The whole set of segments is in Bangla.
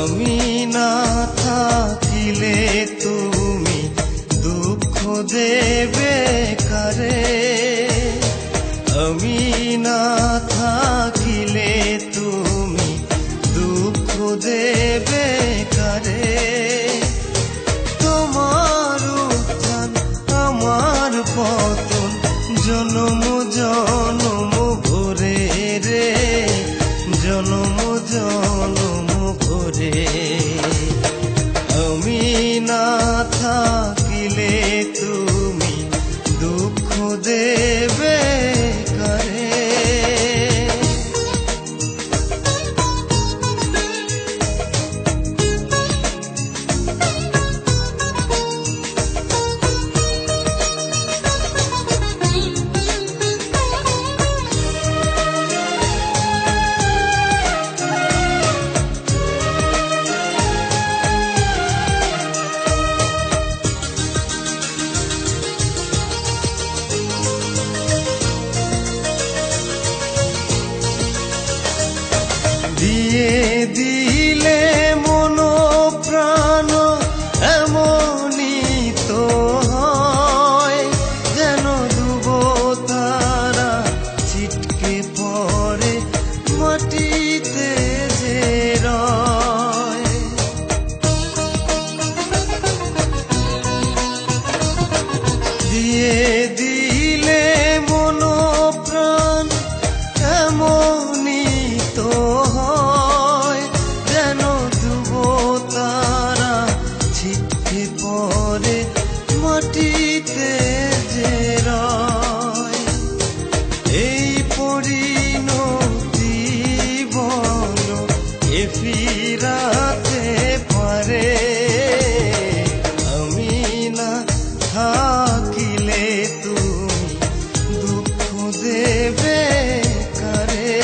আমি না থাকিলে তুমি দুঃখ দেবে কারে, আমি না থাকিলে তুমি দুঃখ দেবে কারে। তোমার উত্থান আমার পতন জনম জনম ভরে রে, জনম জনম ভরে। আমি না থাকিলে তুমি দুঃখ দেবে কারে। দিয়ে দিলে মন প্রাণ এমনই তো হয়, যেন ডুব তারা ছিটকে পড়ে মাটিতে যে রয়। দিয়ে দিলে মন প্রাণ এমনই তো হয়, যেন ডুব তারা ছিটকে পড়ে মাটিতে যে রয়। এই পরিণতি বল এ ফিরাতে পারে, আমি না থাকিলে তুমি দুঃখ দেবে কারে।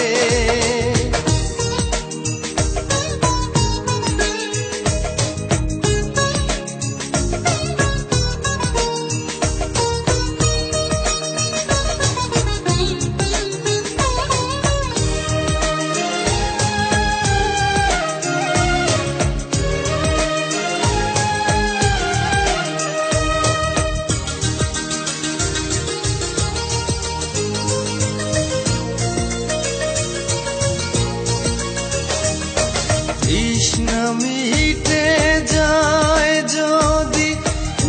তৃষ্ণা মিটে যায় যদি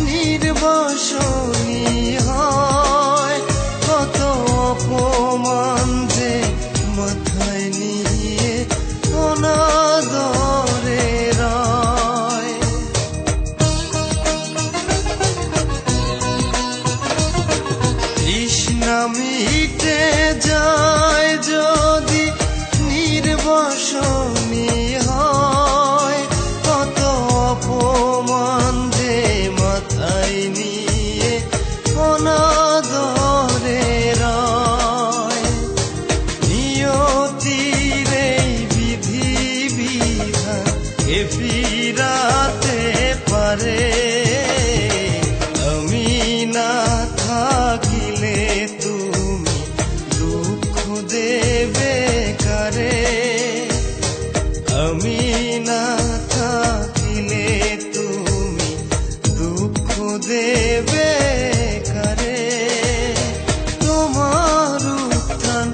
নির্বাসনী হয়, কত অপমান যে মাথায় নিয়ে অনাদরে রয়। তৃষ্ণা মিটে যায় যদি নির্বাসনী হয়, কত অপমান যে মাথায় নিয়ে অনাদরে রয়। নিয়তির এই বিধি বিধান এ ফিরাতে পারে, আমি না থাকিলে তুমি দুঃখ দেবে কারে। আমি না থাকিলে তুমি দুঃখ দেবে কারে। তোমার উত্থান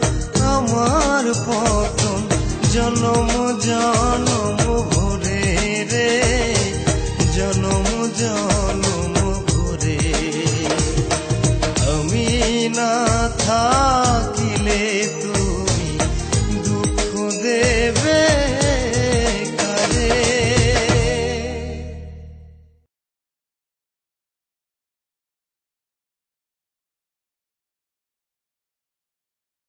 আমার পতন জনম জনম